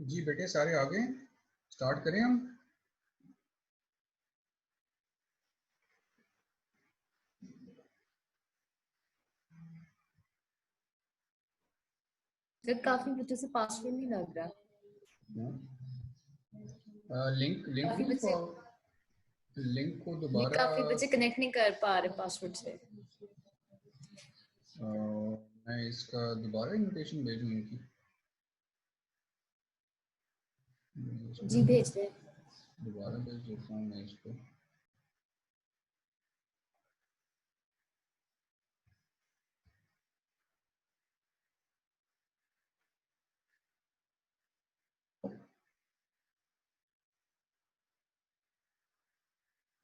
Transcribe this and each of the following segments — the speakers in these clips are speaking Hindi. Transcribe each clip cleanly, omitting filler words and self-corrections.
जी बेटे सारे आ गए, स्टार्ट करें हम। काफी बच्चों से पासवर्ड नहीं लग रहा। लिंक लिंक काफी नहीं बच्चे लिंक को ये दोबारा काफी बच्चे कनेक्ट नहीं कर पा रहे पासवर्ड से। मैं इसका दोबारा इनविटेशन भेजूँ इनकी। जी भेज दे। दोबारा भेज देता हूँ मैं इसको।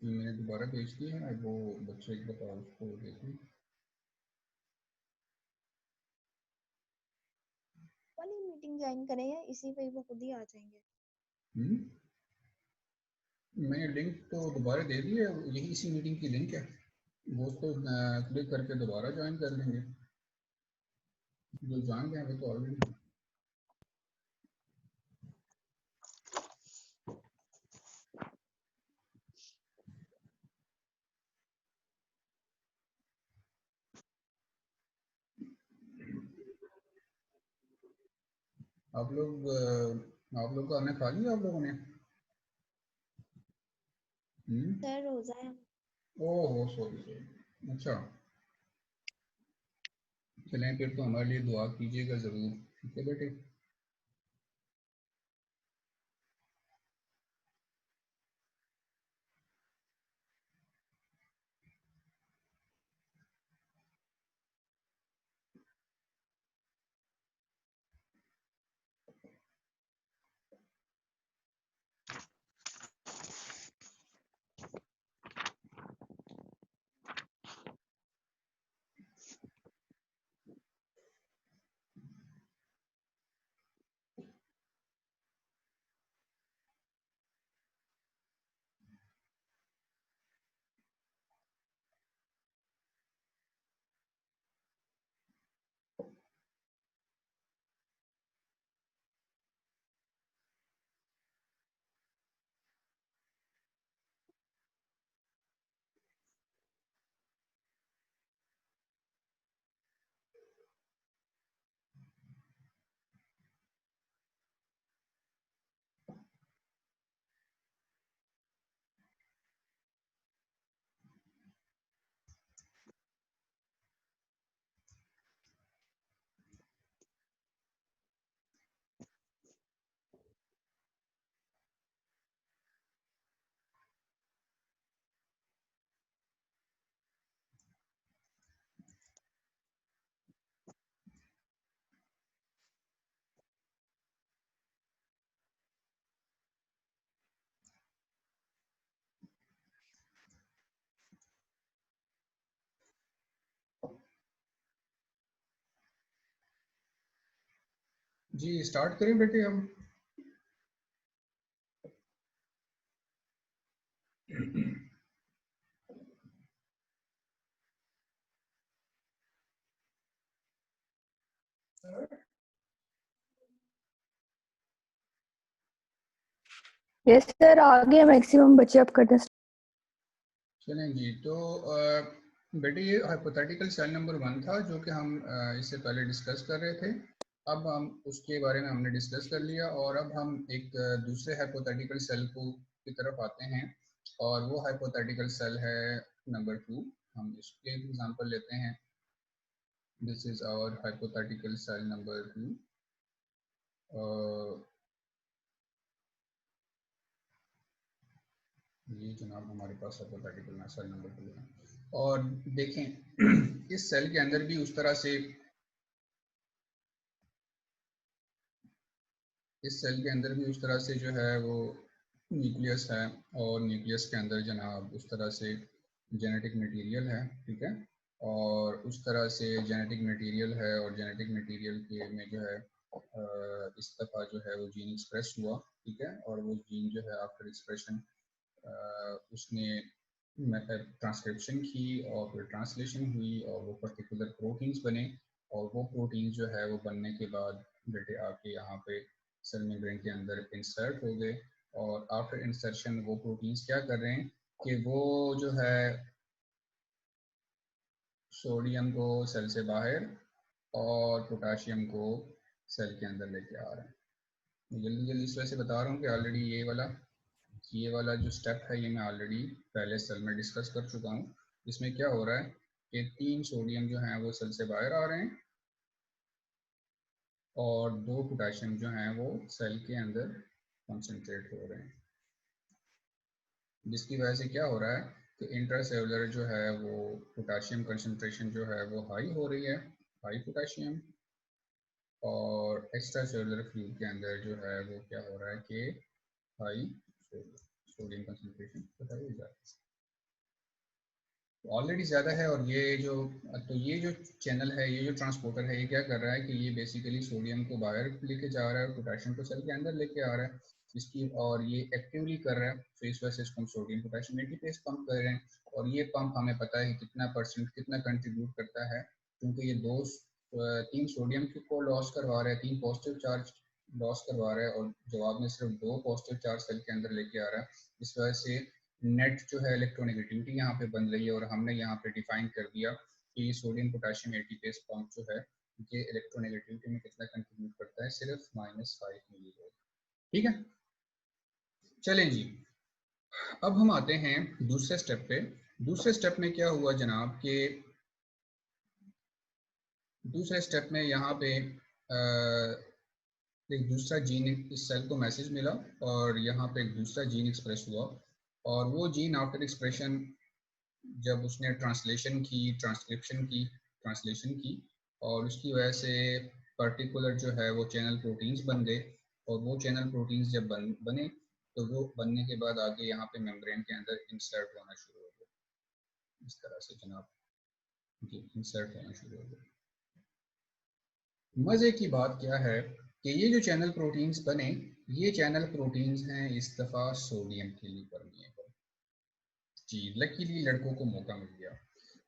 मैंने दोबारा भेज दिया है, वो बच्चे एक दफ़ा उसको देखूँ। वाली मीटिंग ज्वाइन करें या इसी पे वो खुद ही आ जाएंगे? मैंने लिंक तो दोबारा दे दी है, यही इसी मीटिंग की लिंक है, वो उसको क्लिक करके दोबारा ज्वाइन कर लेंगे। जो जान गए वो तो ऑलरेडी। आप लोग का खाना खा लिया आप लोगों ने? सर रोजा है। ओह सॉरी सॉरी, अच्छा चलें फिर तो हमारे लिए दुआ कीजिएगा ज़रूर, ठीक है बेटे। जी स्टार्ट करें बेटे हम। यस सर, आगे मैक्सिमम बच्चे अब करते हैं। चलें जी, तो बेटे ये हाइपोथेटिकल सेल नंबर 1 था जो कि हम इससे पहले डिस्कस कर रहे थे। अब हम उसके बारे में हमने डिस्कस कर लिया और अब हम एक दूसरे हाइपोथेटिकल सेल की तरफ आते हैं और वो हाइपोथेटिकल सेल है नंबर 2। हम इसके एग्जांपल लेते हैं। This is our hypothetical cell number 2। ये जनाब हमारे पास हाइपोथेटिकल सेल नंबर 2 है और देखें इस सेल के अंदर भी उस तरह से जो है वो न्यूक्लियस है और न्यूक्लियस के अंदर जनाब उस तरह से जेनेटिक मटेरियल है, ठीक है। और उस तरह से जेनेटिक मटेरियल है और जेनेटिक मटेरियल के में जो है इस दफ़ा जो है वो जीन एक्सप्रेस हुआ, ठीक है। और वो जीन जो है आफ्टर एक्सप्रेशन उसने ट्रांसक्रिप्शन की और फिर ट्रांसलेशन हुई और वो पर्टिकुलर प्रोटीन्स बने और वो प्रोटीन जो है वो बनने के बाद बेटे आके यहाँ पे सेल मेम्ब्रेन के अंदर इंसर्ट हो गए और आफ्टर इंसर्शन वो प्रोटीन्स क्या कर रहे हैं कि वो जो है सोडियम को सेल से बाहर और पोटाशियम को सेल के अंदर लेके आ रहे हैं। जल्दी जल्दी इस वजह से बता रहा हूँ कि ऑलरेडी ये वाला जो स्टेप है ये मैं ऑलरेडी पहले सेल में डिस्कस कर चुका हूँ। इसमें क्या हो रहा है कि 3 सोडियम जो हैं वो सेल से बाहर आ रहे हैं और 2 पोटेशियम जो हैं वो सेल के अंदर कंसंट्रेट हो रहे हैं, जिसकी वजह से क्या हो रहा है कि इंट्रासेलुलर जो है वो पोटेशियम कंसंट्रेशन जो है वो हाई हो रही है, हाई पोटेशियम। और एक्स्ट्रा सेलुलर फ्लूइड के अंदर जो है वो क्या हो रहा है कि हाई सोडियम कंसंट्रेशन ऑलरेडी ज़्यादा है। और ये जो चैनल है, ये जो ट्रांसपोर्टर है, ये क्या कर रहा है कि ये बेसिकली सोडियम को बाहर लेके जा रहा है और पोटेशियम को सेल के अंदर लेके आ रहा है इसकी, और ये एक्टिवली कर रहा है। तो इस वजह से इसको हम सोडियम पोटेशियम एटीपेस पंप कर रहे हैं और ये पंप हमें पता है कितना परसेंट कितना कंट्रीब्यूट करता है, क्योंकि ये 3 सोडियम को लॉस करवा रहा है, 3 पॉजिटिव चार्ज लॉस करवा रहा है और जवाब में सिर्फ 2 पॉजिटिव चार्ज सेल के अंदर लेके आ रहा है। इस वजह से नेट जो है इलेक्ट्रोनेगेटिविटी यहाँ पे बन रही है और हमने यहाँ पे डिफाइन कर दिया कि सोडियम पोटेशियम एटीपेस पंप जो है ये इलेक्ट्रोनेगेटिविटी में कितना कंट्रीब्यूट करता है, सिर्फ -5 मिलीवोल्ट, ठीक है। चलें जी, अब हम आते हैं दूसरे स्टेप पे। दूसरे स्टेप में क्या हुआ जनाब कि दूसरे स्टेप में यहाँ पे एक दूसरा जीन, इस सेल को मैसेज मिला और यहाँ पे एक दूसरा जीन एक्सप्रेस हुआ और वो जीन आफ्टर एक्सप्रेशन जब उसने ट्रांसलेशन की, ट्रांसलेशन की और उसकी वजह से पर्टिकुलर जो है वो चैनल प्रोटीन्स बन गए और वो चैनल प्रोटीन्स जब बने तो वो बनने के बाद आगे यहाँ पे मेम्ब्रेन के अंदर इंसर्ट होना शुरू हो गया, इस तरह से जनाब जी इंसर्ट होना शुरू हो गया। मज़े की बात क्या है कि ये जो चैनल प्रोटीन्स बने, ये चैनल प्रोटीन्स हैं इस दफ़ा सोडियम के लिए परमिएबल। जी लकीली लड़कों को मौका मिल गया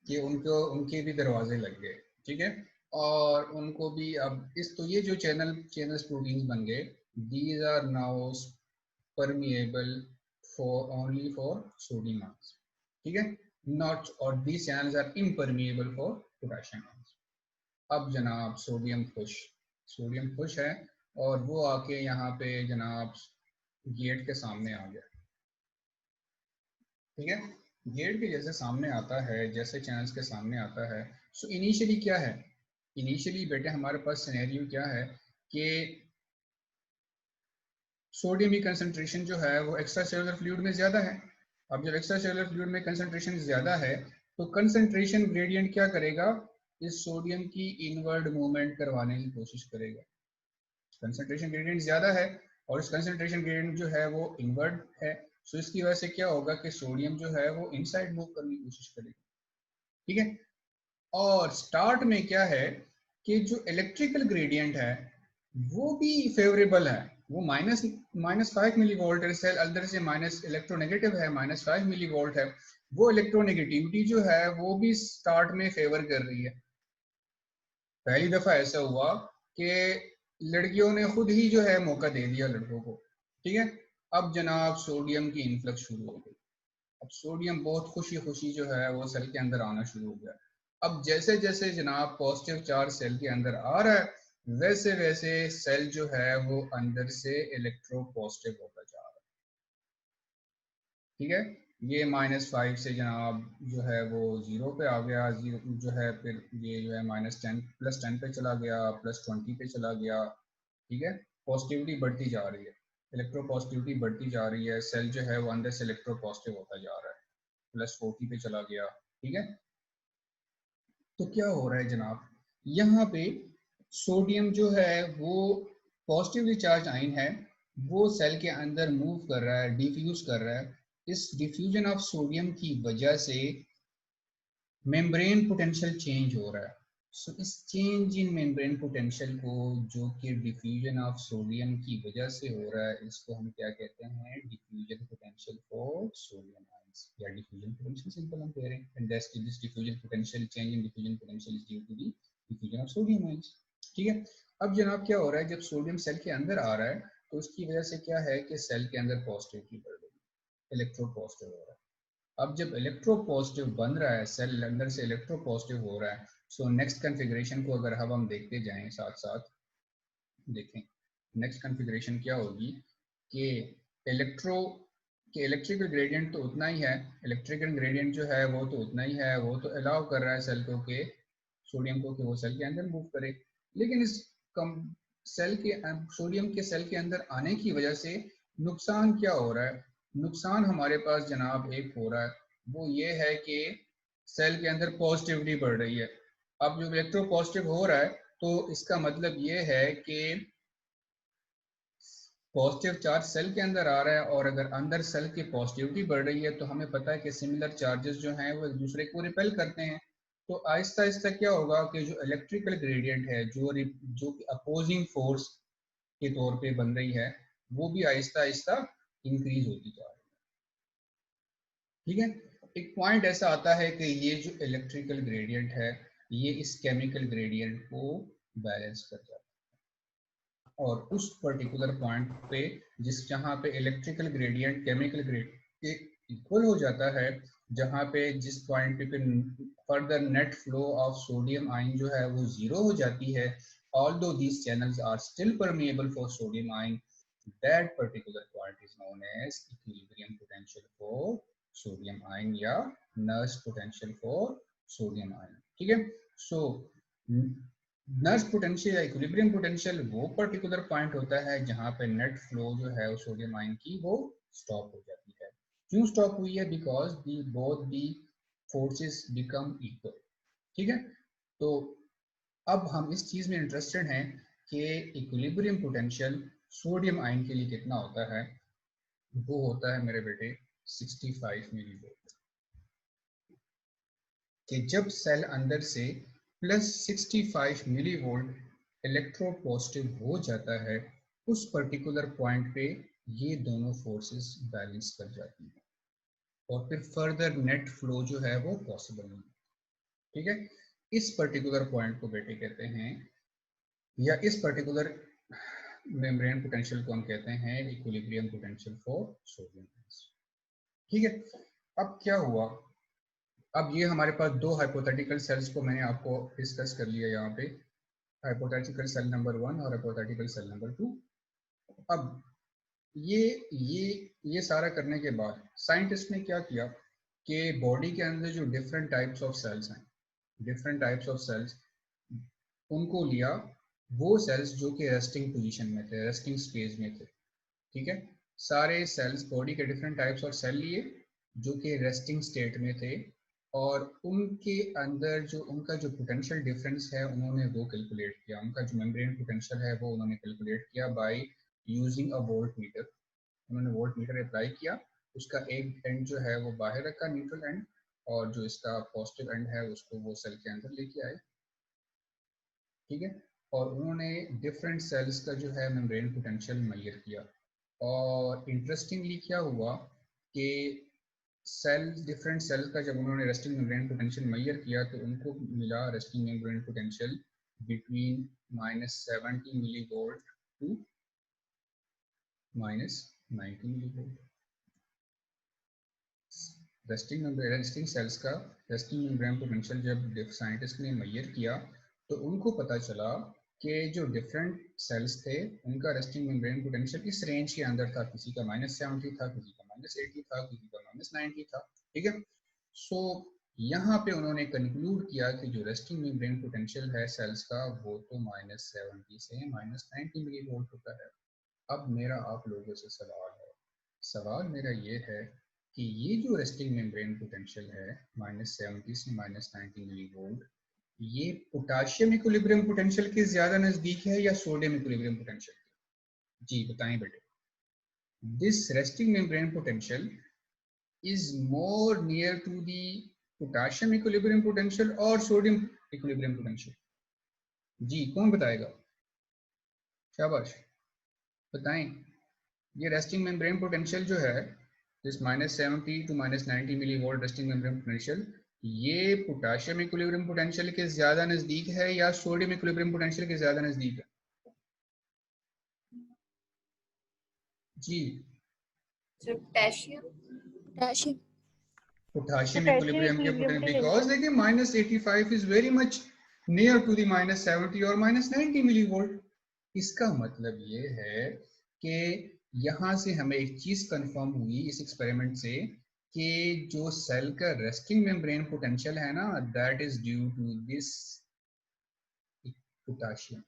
कि उनके भी दरवाजे लग गए, ठीक है। और उनको भी अब तो ये जो चैनल्स प्रोटीन्स बन गए, these are now permeable only for sodium ions, ठीक है। नॉट और these channels are impermeable for potassium ions. अब जनाब सोडियम खुश है और वो आके यहाँ पे जनाब गेट के सामने आ गया, ठीक है। गेट के जैसे सामने आता है, जैसे चैनल्स के सामने आता है, सो इनिशियली क्या है, इनिशियली बेटे हमारे पास सिनेरियो क्या है कि सोडियम की कंसंट्रेशन जो है वो एक्स्ट्रा सेलुलर फ्लूइड में ज़्यादा है। अब जब एक्स्ट्रा सेलुलर फ्लूइड में कंसंट्रेशन ज़्यादा है तो कंसंट्रेशन ग्रेडियंट क्या करेगा, इस सोडियम की इनवर्ड मूवमेंट करवाने की कोशिश करेगा। कंसंट्रेशन ग्रेडियंट ज़्यादा है और इस कंसंट्रेशन ग्रेडियंट जो है वो इनवर्ड है, सो इसकी वजह से क्या होगा कि सोडियम जो है वो इनसाइड मूव करने की कोशिश करेगा, ठीक है। और स्टार्ट में क्या है कि जो इलेक्ट्रिकल ग्रेडियंट है वो भी फेवरेबल है, वो -5 मिलीवोल्ट है, सेल अंदर से माइनस इलेक्ट्रोनेगेटिव है, -5 मिलीवोल्ट है। वो इलेक्ट्रोनेगेटिविटी जो है वो भी स्टार्ट में फेवर कर रही है। पहली दफा ऐसा हुआ कि लड़कियों ने खुद ही जो है मौका दे दिया लड़कों को, ठीक है। अब जनाब सोडियम की इन्फ्लक्स शुरू हो गई। अब सोडियम बहुत खुशी खुशी जो है वो सेल के अंदर आना शुरू हो गया। अब जैसे जैसे जनाब पॉजिटिव चार्ज सेल के अंदर आ रहा है वैसे वैसे सेल जो है वो अंदर से इलेक्ट्रो पॉजिटिव होता जा रहा है। ठीक है, ये -5 से जनाब जो है वो 0 पे आ गया, 0 जो है फिर ये जो है -10 +10 पे चला गया, +20 पे चला गया। ठीक है, पॉजिटिविटी बढ़ती जा रही है, इलेक्ट्रो पॉजिटिविटी बढ़ती जा रही है, सेल जो है वो अंदर से इलेक्ट्रो पॉजिटिव होता जा रहा है, +40 पे चला गया। ठीक है, तो क्या हो रहा है जनाब, यहाँ पे सोडियम जो है वो पॉजिटिवली चार्ज आयन है, वो सेल के अंदर मूव कर रहा है, डिफ्यूज कर रहा है। इस डिफ्यूजन ऑफ सोडियम की वजह से मेम्ब्रेन पोटेंशियल चेंज हो रहा है। सो इस चेंज इन मेम्ब्रेन पोटेंशियल को, जो कि डिफ्यूजन ऑफ सोडियम की वजह से हो रहा है, इसको हम क्या कहते हैं, diffusion potential for sodium ions, या डिफ्यूजन पोटेंशियल सिंपल हम कह रहे हैं। And that's this diffusion potential, change in diffusion potential is due to the diffusion of sodium ions. ठीक है, अब जनाब क्या हो रहा है, जब सोडियम सेल के अंदर आ रहा है तो उसकी वजह से क्या है कि सेल के अंदर पॉजिटिविटी बढ़ रही है, इलेक्ट्रो पॉजिटिव हो रहा है। अब जब इलेक्ट्रो पॉजिटिव बन रहा है, सेल अंदर से इलेक्ट्रो पॉजिटिव हो रहा है, सो नेक्स्ट कॉन्फ़िगरेशन को अगर हम देखते जाएं साथ साथ, देखें नेक्स्ट कॉन्फ़िगरेशन क्या होगी कि इलेक्ट्रो कि इलेक्ट्रिकल ग्रेडियंट तो उतना ही है, इलेक्ट्रिकल ग्रेडियंट जो है वो तो उतना ही है, वो तो अलाउ कर रहा है सेल को कि सोडियम को कि वो सेल के अंदर मूव करे। लेकिन इस कम सेल के सोडियम के सेल के अंदर आने की वजह से नुकसान क्या हो रहा है, नुकसान हमारे पास जनाब एक हो रहा है, वो ये है कि सेल के अंदर पॉजिटिविटी बढ़ रही है। अब जो इलेक्ट्रो पॉजिटिव हो रहा है तो इसका मतलब ये है कि पॉजिटिव चार्ज सेल के अंदर आ रहा है, और अगर अंदर सेल की पॉजिटिविटी बढ़ रही है तो हमें पता है कि सिमिलर चार्जेस जो हैं वो एक दूसरे को रिपेल करते हैं। तो आहिस्ता आहिस्ता क्या होगा कि जो इलेक्ट्रिकल ग्रेडियंट है, जो अपोजिंग फोर्स के तौर पे बन रही है, वो भी आहिस्ता आहिस्ता इंक्रीज होती जा रही है। ठीक है, एक पॉइंट ऐसा आता है कि ये जो इलेक्ट्रिकल ग्रेडियंट है ये इस केमिकल ग्रेडियंट को बैलेंस कर जाता है, और उस पर्टिकुलर पॉइंट पे जहाँ पे इलेक्ट्रिकल ग्रेडियंट केमिकल ग्रेडियंट के इक्वल हो जाता है, जहाँ पे जिस पॉइंट पे further net flow of sodium ion जो है वो 0 हो जाती है, although these channels are still permeable for sodium ion, that particular point is known as equilibrium potential for sodium ion या nurse potential for sodium ion। ठीक है, सो नर्स पोटेंशियल या इक्विलिब्रियम पोटेंशियल वो पर्टिकुलर पॉइंट होता है जहां पे नेट फ्लो जो है वो सोडियम आयन की वो स्टॉप हो जाती है। क्यों स्टॉप हुई है, because the both the forces become equal. ठीक है, तो अब हम इस चीज में इंटरेस्टेड हैं कि इक्विलिब्रियम पोटेंशियल सोडियम आयन के लिए कितना होता है। वो होता है मेरे बेटे 65 मिलीवोल्ट। कि जब सेल अंदर से +65 मिलीवोल्ट इलेक्ट्रो पॉजिटिव हो जाता है, उस पर्टिकुलर पॉइंट पे ये दोनों फोर्सेस बैलेंस कर जाती हैं, और फिर फर्दर नेट फ्लो जो है वो पॉसिबल नहीं। ठीक है, इस पर्टिकुलर पॉइंट को बेटे कहते हैं, या इस पर्टिकुलर मेम्ब्रेन पोटेंशियल को हम कहते हैं इक्विलिब्रियम पोटेंशियल फॉर सोडियम। ठीक है, अब क्या हुआ, अब ये हमारे पास दो हाइपोथेटिकल सेल्स को मैंने आपको डिस्कस कर लिया यहाँ पे, हाइपोथेटिकल सेल नंबर 1 और हाइपोथेटिकल सेल नंबर 2। अब ये ये सारा करने के बाद साइंटिस्ट ने क्या किया कि बॉडी के अंदर जो डिफरेंट टाइप्स ऑफ सेल्स हैं, डिफरेंट टाइप्स ऑफ सेल्स, उनको लिया, वो सेल्स जो कि रेस्टिंग पोजीशन में थे, रेस्टिंग स्टेज में थे। ठीक है, सारे सेल्स बॉडी के डिफरेंट टाइप्स ऑफ सेल लिए जो कि रेस्टिंग स्टेट में थे, और उनके अंदर जो उनका जो पोटेंशियल डिफरेंस है उन्होंने वो कैलकुलेट किया, उनका जो मेम्ब्रेन पोटेंशियल है वो उन्होंने कैलकुलेट किया by using a volt meter. उन्होंने वोल्ट मीटर अप्लाई किया, उसका एक एंड जो है वो बाहर रखा, न्यूट्रल एंड, और जो इसका पॉजिटिव एंड है उसको वो सेल के अंदर लेके आए। ठीक है, और उन्होंने डिफरेंट सेल्स का जो है मेम्ब्रेन पोटेंशियल मेजर किया, और इंटरेस्टिंगली क्या हुआ कि डिफरेंट सेल का जब उन्होंने रेस्टिंग मेम्ब्रेन पोटेंशियल मेजर किया तो उनको मिला resting membrane potential between -70 millivolt to 90 millivolt. Resting cells का रेस्टिंग मेम्ब्रेन पोटेंशियल जब साइंटिस्ट ने मेजर किया तो उनको पता चला कि जो डिफरेंट सेल्स थे उनका रेस्टिंग मेम्ब्रेन पोटेंशियल इस रेंज के अंदर था, किसी का -70 था, किसी का -80 था, किसी का -90 था, ठीक है। सो यहाँ पे उन्होंने कंक्लूड किया कि जो रेस्टिंग मेम्ब्रेन पोटेंशियल है सेल्स का वो तो -70 से -90 मिलीवोल्ट होता है। अब मेरा आप लोगों से सवाल मेरा ये है कि ये जो रेस्टिंग मेम्ब्रेन पोटेंशियल है -70 से -90 मिलीवोल्ट, ये पोटाशियम इक्विलिब्रियम पोटेंशियल के ज्यादा नजदीक है या सोडियम इक्विलिब्रियम पोटेंशियल के? जी बताएं बेटे। This resting membrane potential is more near to the potassium equilibrium potential और सोडियम इक्विलिब्रियम पोटेंशियल? जी कौन बताएगा? शाबाश बताएं। ये रेस्टिंग मेम्ब्रेन पोटेंशियल जो है this -70 to -90 millivolt resting membrane potential, ये पोटाशियम इक्विलिब्रियम पोटेंशियल के ज्यादा नजदीक है या सोडियम इक्विलिब्रियम पोटेंशियल के ज्यादा नजदीक है? जी पोटेशियम पोटाशियम इक्विलिब्रियम के पोटेंशियल, बिकॉज देखिए -85 is very much near to the -70 और -90 मिलीवोल्ट। इसका मतलब ये है कि यहाँ से हमें एक चीज कंफर्म हुई इस एक्सपेरिमेंट से कि जो सेल का रेस्टिंग मेम्ब्रेन पोटेंशियल है ना, that is due to this potassium.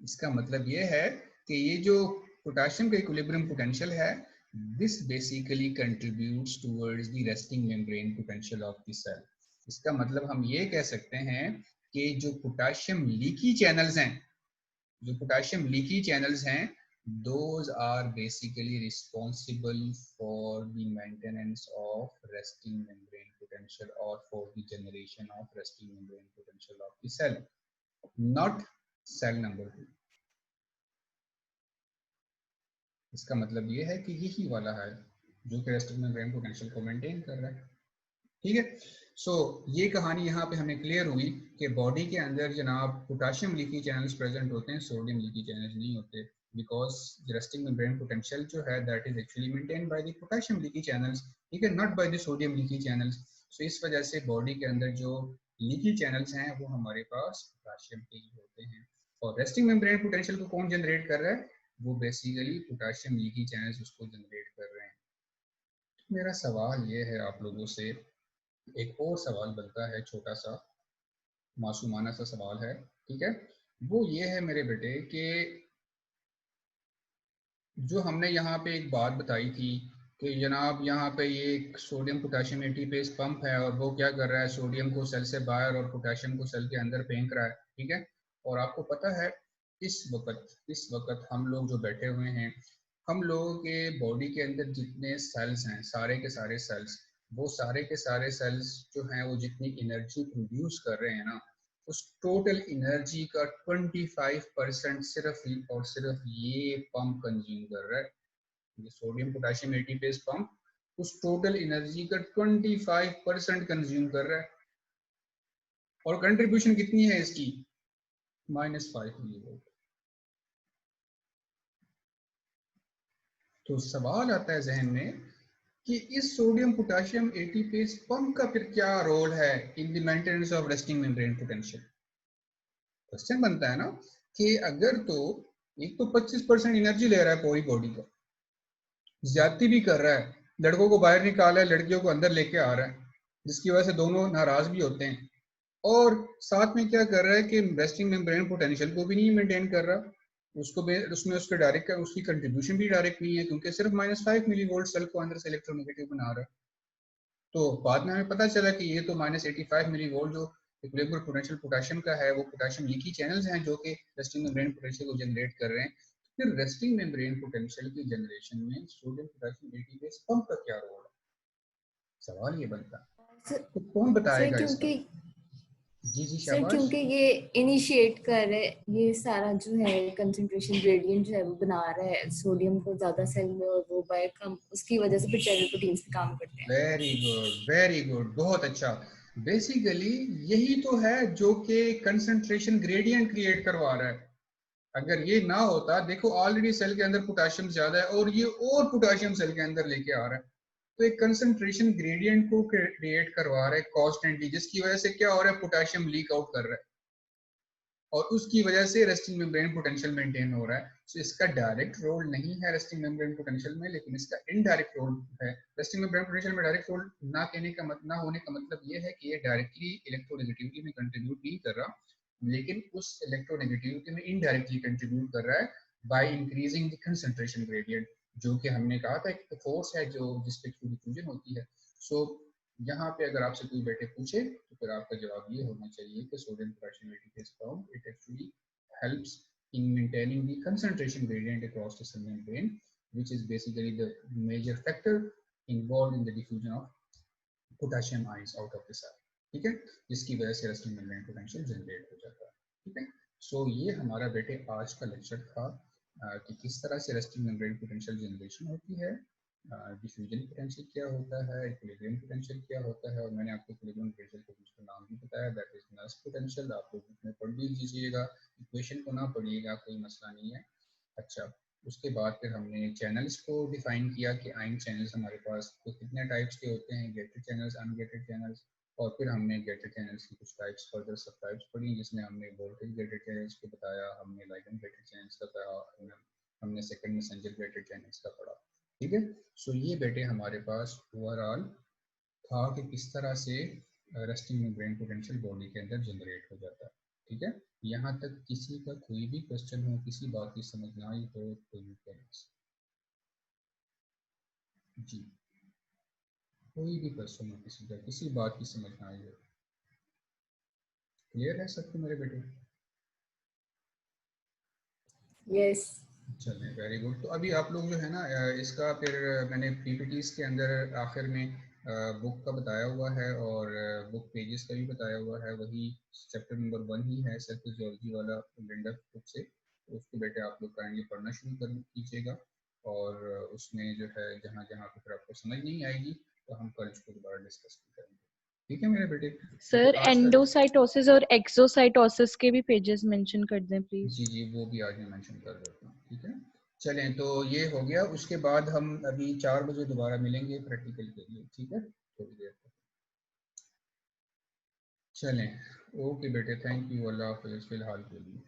इसका मतलब ये है कि ये जो पोटाशियम का इक्विलिब्रियम पोटेंशियल है, this basically contributes towards the resting membrane potential of the cell. इसका मतलब हम ये कह सकते हैं कि जो पोटाशियम लीकी चैनल्स हैं, those are basically responsible for the maintenance of resting membrane potential or for the generation of resting membrane potential of the cell, not cell number 2। इसका मतलब ये है कि यही वाला है जो कि रेस्टिंग मेम्ब्रेन पोटेंशियल को मेंटेन कर रहा है, ठीक है। सो ये कहानी यहाँ पे हमें क्लियर हुई कि बॉडी के अंदर जनाब पोटाशियम लीकी चैनल्स प्रेजेंट होते हैं, सोडियम लीकी चैनल्स नहीं होते, बिकॉज रेस्टिंग मेम्ब्रेन पोटेंशियल जो है that is actually maintain by the potassium leaky channels, ठीक है, not by the sodium leaky channels. So इस वजह से बॉडी के अंदर जो लीकी चैनल्स हैं वो हमारे पास पोटाशियम के ही होते हैं। और रेस्टिंग मेम्ब्रेन पोटेंशियल को कौन जनरेट कर रहा है? वो बेसिकली पोटाशियम लीकी चैनल्स उसको जनरेट कर रहे हैं। मेरा सवाल ये है आप लोगों से, एक और सवाल बनता है, छोटा सा मासूमाना सा सवाल है, ठीक है। वो ये है मेरे बेटे कि जो हमने यहाँ पे एक बात बताई थी कि जनाब यहाँ पे ये एक सोडियम पोटाशियम एटीपेज पंप है और वो क्या कर रहा है, सोडियम को सेल से बाहर और पोटाशियम को सेल के अंदर फेंक रहा है, ठीक है। और आपको पता है इस वक्त हम लोग जो बैठे हुए हैं, हम लोगों के बॉडी के अंदर जितने सेल्स हैं, सारे के सारे सेल्स, वो सारे के सारे सेल्स जो हैं वो जितनी एनर्जी प्रोड्यूस कर रहे हैं ना, उस टोटल एनर्जी का 25% सिर्फ और सिर्फ ये पंप कंज्यूम कर रहा है। ये सोडियम पोटाशियम एटीपेज पंप उस टोटल एनर्जी का 25% कंज्यूम कर रहा है। और कंट्रीब्यूशन कितनी है इसकी? -5 मिलीवोल्ट। तो सवाल आता है जहन में कि इस सोडियम पोटाशियम एटीपेज पंप का फिर क्या रोल है in the maintenance of resting membrane potential? Question बनता है ना कि अगर तो एक तो 25% एनर्जी ले रहा है पूरी बॉडी का, ज्यादती भी कर रहा है, लड़कों को बाहर निकाला है, लड़कियों को अंदर लेके आ रहा है, जिसकी वजह से दोनों नाराज भी होते हैं, और साथ में क्या कर रहा है कि रेस्टिंग मेम्ब्रेन पोटेंशियल को भी नहीं मेंटेन कर रहा, उसको उसमें उसके डायरेक्ट उसकी कंट्रीब्यूशन भी डायरेक्ट नहीं है, क्योंकि सिर्फ -5 मिलीवोल्ट सेल को अंदर से इलेक्ट्रोनेगेटिव बना रहा है। तो बाद में हमें पता चला कि ये तो -85 मिलीवोल्ट जो इक्विलिब्रियम पोटेंशियल पोटाशियम का है, वो पोटाशियम लीकी चैनल्स हैं जो कि रेस्टिंग मेम्ब्रेन पोटेंशियल को जनरेट कर रहे हैं। फिर रेस्टिंग मेम्ब्रेन पोटेंशियल की जनरेशन में सोडियम पोटाशियम एटीपेज पंप का क्या रोल है? सवाल ये बनता है, तो कौन बताएगा इसका? जी जी सर शाबाश। क्योंकि ये इनिशिएट कर रहे, ये सारा जो है कंसंट्रेशन ग्रेडियंट जो है वो बना रहा है सोडियम को ज्यादा सेल में और वो बाय कम, उसकी वजह से फिर चैनल प्रोटीन्स पे काम करते हैं। वेरी गुड, बहुत अच्छा। बेसिकली यही तो है जो कि कंसंट्रेशन ग्रेडियंट क्रिएट करवा रहा है। अगर ये ना होता, देखो ऑलरेडी सेल के अंदर पोटेशियम ज्यादा है और ये और पोटेशियम सेल के अंदर लेके आ रहा है, तो एक कंसंट्रेशन ग्रेडियंट को क्रिएट करवा रहा है कॉन्स्टेंटली, जिसकी वजह से क्या हो रहा है, पोटेशियम लीक आउट कर रहा है और उसकी वजह से रेस्टिंग मेम्ब्रेन पोटेंशियल मेंटेन हो रहा है। तो इसका डायरेक्ट रोल नहीं है रेस्टिंग मेम्ब्रेन पोटेंशियल में, लेकिन इसका इनडायरेक्ट रोल है। रेस्टिंग मेम्ब्रेन पोटेंशियल में डायरेक्ट रोल ना कहने का ना होने का मतलब ये है कि ये डायरेक्टली इलेक्ट्रोनेगेटिविटी में कंट्रीब्यूट नहीं कर रहा, लेकिन उस इलेक्ट्रोनेगेटिविटी में इनडायरेक्टली कंट्रीब्यूट कर रहा है by increasing the concentration gradient, जो कि हमने कहा था एक फोर्स है जो जिसपे डिफ्यूजन होती है। सो यहाँ पे अगर आपसे कोई बेटे पूछे तो फिर आपका जवाब ये होना चाहिए कि sodium potassium ATPase form it actually helps in maintaining the concentration gradient across the cell membrane, which is basically the major factor involved in the diffusion of potassium ions out of the cell, ठीक है, जिसकी वजह से रेस्टिंग मेम्ब्रेन पोटेंशियल जनरेट हो जाता है। ठीक है, सो ये हमारा बेटे आज का लेक्चर था कि किस तरह से रेस्टिंग मेम्ब्रेन पोटेंशियल जनरेशन होती है, डिफ्यूजन पोटेंशियल क्या होता है, इक्विलिब्रियम पोटेंशियल क्या होता है, और मैंने आपको इक्विलिब्रियम पोटेंशियल को दूसरा नाम भी बताया, दैट इज नर्स पोटेंशियल। आप लोग बुक में पढ़ भी लीजिएगा, इक्वेशन को ना पढ़िएगा, कोई मसला नहीं है। अच्छा, उसके बाद फिर हमने चैनल्स को डिफाइन किया कि आयन चैनल्स हमारे पास तो कितने टाइप्स के होते हैं, गेटेड चैनल्स, अनगेटेड चैनल्स, और फिर हमने गेटेड चैनल्स की कुछ टाइप्स फर्दर सब टाइप्स पढ़ी, जिसमें हमने वोल्टेज गेटेड चैनल्स को बताया, हमने लाइगेंड गेटेड चैनल्स का बताया, हमने सेकंड मैसेंजर गेटेड चैनल्स का पढ़ा। ठीक है, सो ये बेटे हमारे पास ओवरऑल था कि किस तरह से रेस्टिंग मेम्ब्रेन पोटेंशियल बॉडी के अंदर जनरेट हो जाता है। ठीक है, यहाँ तक किसी का कोई भी क्वेश्चन हो, किसी बात की समझ ना आई हो तो यू कैन जी, कोई भी क्वेश्चन हो, किसी का किसी बात की समझ ना आई हो, क्लियर है सबको मेरे बेटे? यस। चलें, वेरी गुड। तो अभी आप लोग जो है ना इसका फिर मैंने पीपीटीज के अंदर आखिर में बुक का बताया हुआ है और बुक पेजेस का भी बताया हुआ है, वही चैप्टर नंबर 1 ही है सेल फिजियोलॉजी वाला लिंडा बुक से, तो उसको बेटे आप लोग काइंडली पढ़ना शुरू कर कीजिएगा, और उसमें जो है जहाँ जहाँ पे फिर आपको समझ नहीं आएगी तो हम कल उसको दोबारा डिस्कस करेंगे। ठीक है मेरे बेटे? सर एंडोसाइटोसिस और एक्सोसाइटोसिस के भी पेजेस मेंशन कर दें प्लीज। जी जी, वो भी आज मैं मेंशन कर देता हूँ। ठीक है, चलें, तो ये हो गया। उसके बाद हम अभी 4 बजे दोबारा मिलेंगे प्रैक्टिकल के लिए। ठीक है, थोड़ी देर तक। चलें, ओके बेटे, थैंक यू, अल्लाह हाफिज़ फिलहाल के लिए।